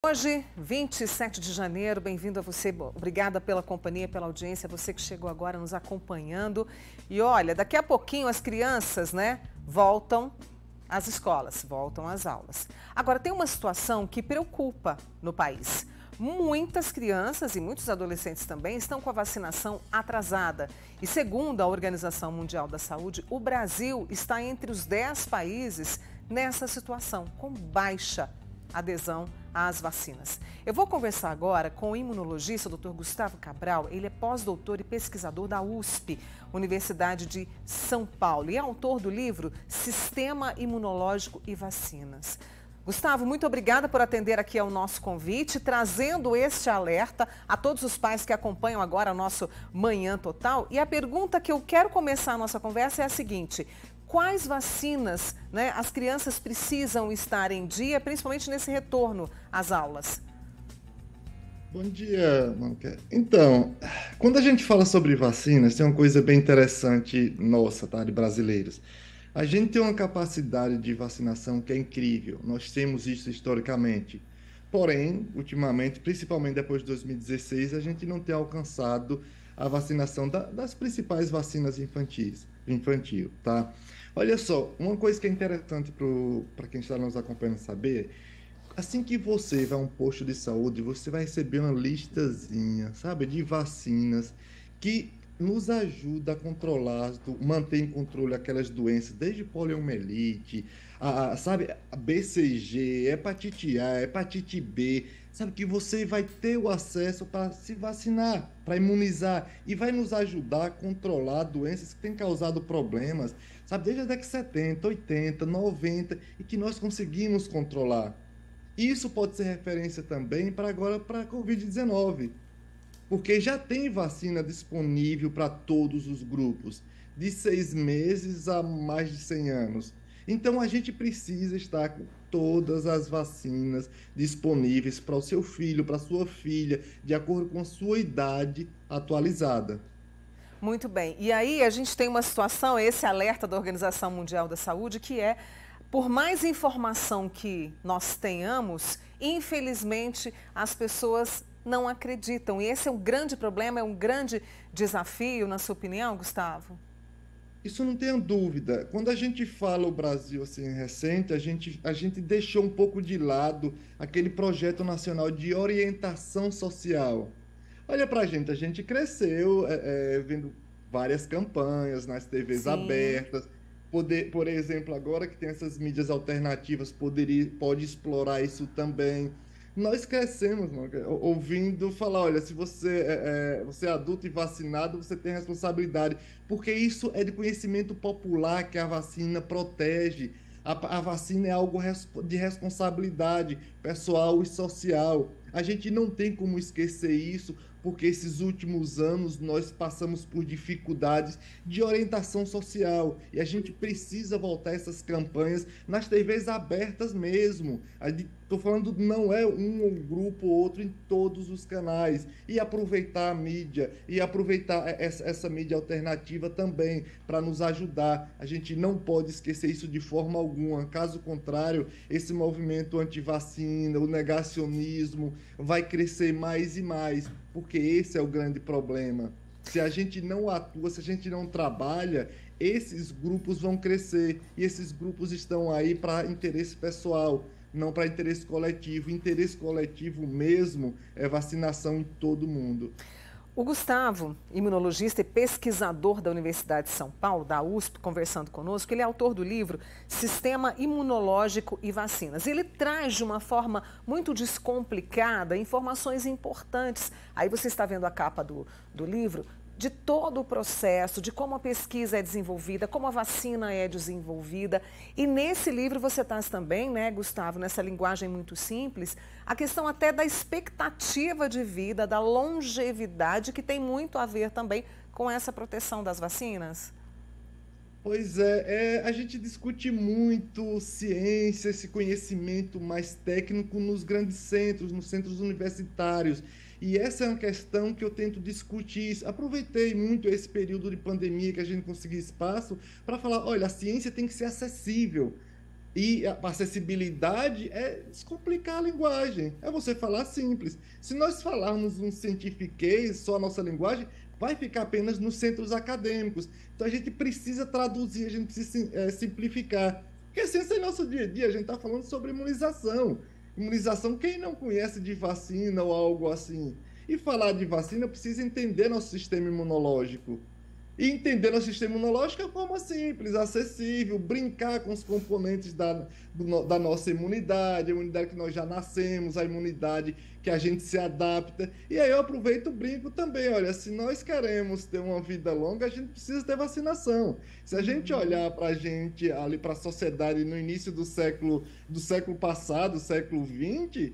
Hoje, 27 de janeiro, bem-vindo a você, obrigada pela companhia, pela audiência, você que chegou agora nos acompanhando. E olha, daqui a pouquinho as crianças, voltam às escolas, voltam às aulas. Agora, tem uma situação que preocupa no país. Muitas crianças e muitos adolescentes também estão com a vacinação atrasada. E segundo a Organização Mundial da Saúde, o Brasil está entre os 10 países nessa situação, com baixa adesão às vacinas. Eu vou conversar agora com o imunologista Dr. Gustavo Cabral. Ele é pós-doutor e pesquisador da USP, Universidade de São Paulo, e é autor do livro Sistema Imunológico e Vacinas. Gustavo, muito obrigada por atender aqui ao nosso convite, trazendo este alerta a todos os pais que acompanham agora o nosso Manhã Total. E a pergunta que eu quero começar a nossa conversa é a seguinte: quais vacinas as crianças precisam estar em dia, principalmente nesse retorno às aulas? Bom dia, Manca. Então, quando a gente fala sobre vacinas, tem uma coisa bem interessante nossa, tá, de brasileiros. A gente tem uma capacidade de vacinação que é incrível. Nós temos isso historicamente. Porém, ultimamente, principalmente depois de 2016, a gente não tem alcançado a vacinação das principais vacinas infantil, tá? Olha só, uma coisa que é interessante para quem está nos acompanhando saber, assim que você vai a um posto de saúde, você vai receber uma listazinha, sabe, de vacinas que nos ajuda a controlar, manter em controle aquelas doenças, desde poliomielite, sabe, a BCG, hepatite A, hepatite B, sabe, que você vai ter o acesso para se vacinar, para imunizar, e vai nos ajudar a controlar doenças que têm causado problemas, sabe, desde a década de 70, 80, 90, e que nós conseguimos controlar. Isso pode ser referência também para agora, para a Covid-19, porque já tem vacina disponível para todos os grupos, de 6 meses a mais de 100 anos. Então, a gente precisa estar com todas as vacinas disponíveis para o seu filho, para a sua filha, de acordo com a sua idade atualizada. Muito bem. E aí a gente tem uma situação, esse alerta da Organização Mundial da Saúde, que é, por mais informação que nós tenhamos, infelizmente as pessoas não acreditam. E esse é um grande problema, é um grande desafio, na sua opinião, Gustavo? Isso não tenha dúvida. Quando a gente fala o Brasil assim recente, a gente deixou um pouco de lado aquele projeto nacional de orientação social. Olha para a gente cresceu vendo várias campanhas nas TVs Sim. abertas. Por exemplo, agora que tem essas mídias alternativas, pode explorar isso também. Nós crescemos, mano, ouvindo falar, olha, se você é adulto e vacinado, você tem responsabilidade, porque isso é de conhecimento popular que a vacina protege. A vacina é algo de responsabilidade pessoal e social. A gente não tem como esquecer isso, porque esses últimos anos nós passamos por dificuldades de orientação social e a gente precisa voltar essas campanhas nas TVs abertas mesmo. Estou falando, não é um grupo ou outro, em todos os canais. E aproveitar a mídia, e aproveitar essa mídia alternativa também, para nos ajudar. A gente não pode esquecer isso de forma alguma. Caso contrário, esse movimento anti-vacina, o negacionismo, vai crescer mais e mais, porque esse é o grande problema. Se a gente não atua, se a gente não trabalha, esses grupos vão crescer. E esses grupos estão aí para interesse pessoal, não para interesse coletivo. Interesse coletivo mesmo é vacinação em todo mundo. O Gustavo, imunologista e pesquisador da Universidade de São Paulo, da USP, conversando conosco, ele é autor do livro Sistema Imunológico e Vacinas. Ele traz de uma forma muito descomplicada informações importantes. Aí você está vendo a capa do livro, de todo o processo, de como a pesquisa é desenvolvida, como a vacina é desenvolvida. E nesse livro você traz também, Gustavo, nessa linguagem muito simples, a questão até da expectativa de vida, da longevidade, que tem muito a ver também com essa proteção das vacinas. Pois é, a gente discute muito ciência, esse conhecimento mais técnico nos grandes centros, nos centros universitários. E essa é uma questão que eu tento discutir. Aproveitei muito esse período de pandemia que a gente conseguiu espaço para falar, olha, a ciência tem que ser acessível. E a acessibilidade é descomplicar a linguagem, é você falar simples. Se nós falarmos um cientifiquês, só a nossa linguagem, vai ficar apenas nos centros acadêmicos. Então a gente precisa traduzir, a gente precisa simplificar. Porque a ciência é nosso dia a dia, a gente está falando sobre imunização. Imunização, quem não conhece de vacina ou algo assim? E falar de vacina precisa entender nosso sistema imunológico. E entender o sistema imunológico é uma forma simples, acessível, brincar com os componentes da nossa imunidade, a imunidade que nós já nascemos, a imunidade que a gente se adapta. E aí eu aproveito e brinco também, olha, se nós queremos ter uma vida longa, a gente precisa ter vacinação. Se a gente olhar para a gente, ali para a sociedade no início do século passado, século XX,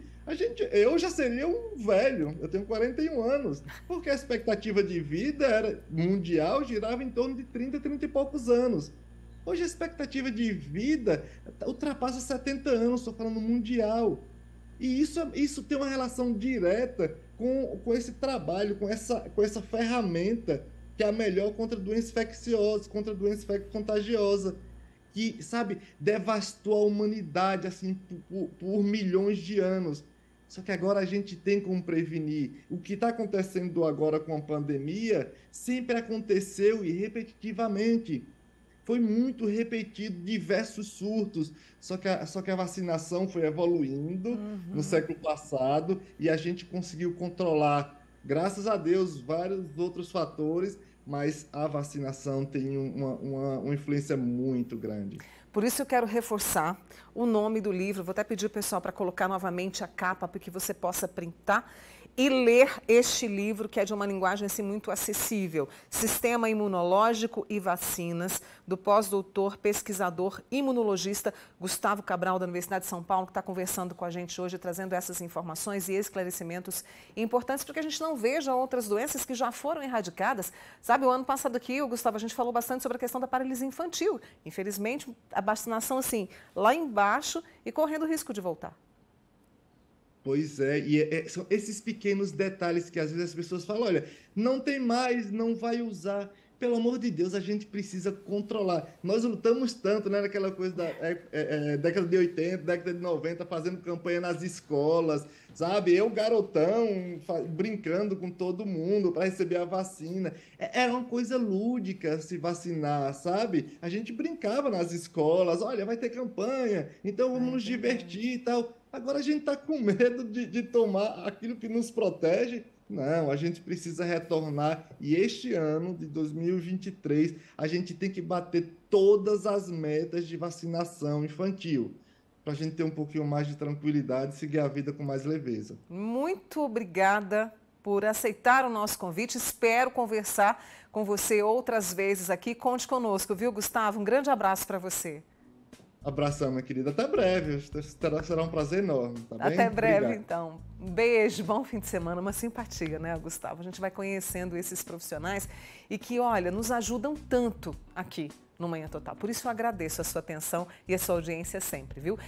eu já seria um velho, eu tenho 41 anos, porque a expectativa de vida mundial girava em torno de 30 e poucos anos. Hoje a expectativa de vida ultrapassa 70 anos, estou falando mundial. E isso tem uma relação direta com esse trabalho, com essa ferramenta que é a melhor contra doenças infecciosas, contra doença contagiosa, que, sabe, devastou a humanidade assim por milhões de anos. Só que agora a gente tem como prevenir. O que está acontecendo agora com a pandemia sempre aconteceu e repetitivamente. Foi muito repetido, diversos surtos. Só que a vacinação foi evoluindo no século passado e a gente conseguiu controlar, graças a Deus, vários outros fatores, mas a vacinação tem uma influência muito grande. Por isso eu quero reforçar o nome do livro. Vou até pedir o pessoal para colocar novamente a capa para que você possa printar e ler este livro, que é de uma linguagem assim, muito acessível. Sistema Imunológico e Vacinas, do pós-doutor, pesquisador, imunologista Gustavo Cabral, da Universidade de São Paulo, que está conversando com a gente hoje, trazendo essas informações e esclarecimentos importantes, porque a gente não veja outras doenças que já foram erradicadas. Sabe, o ano passado aqui, Gustavo, a gente falou bastante sobre a questão da paralisia infantil. Infelizmente, a vacinação, assim, lá embaixo e correndo risco de voltar. Pois é, e são esses pequenos detalhes que às vezes as pessoas falam, olha, não tem mais, não vai usar. Pelo amor de Deus, a gente precisa controlar. Nós lutamos tanto, né, naquela coisa da década de 80, década de 90, fazendo campanha nas escolas, sabe? Eu, garotão, brincando com todo mundo para receber a vacina. Era uma coisa lúdica se vacinar, sabe? A gente brincava nas escolas, olha, vai ter campanha, então vamos nos divertir e tal. Agora a gente está com medo de tomar aquilo que nos protege. Não, a gente precisa retornar e este ano de 2023 a gente tem que bater todas as metas de vacinação infantil para a gente ter um pouquinho mais de tranquilidade e seguir a vida com mais leveza. Muito obrigada por aceitar o nosso convite. Espero conversar com você outras vezes aqui. Conte conosco, viu, Gustavo? Um grande abraço para você. Abração, minha querida. Até breve. Será um prazer enorme, tá bem? Até breve, Obrigado. então. Um beijo, bom fim de semana, uma simpatia, né, Gustavo? A gente vai conhecendo esses profissionais e que, olha, nos ajudam tanto aqui no Manhã Total. Por isso eu agradeço a sua atenção e a sua audiência sempre, viu?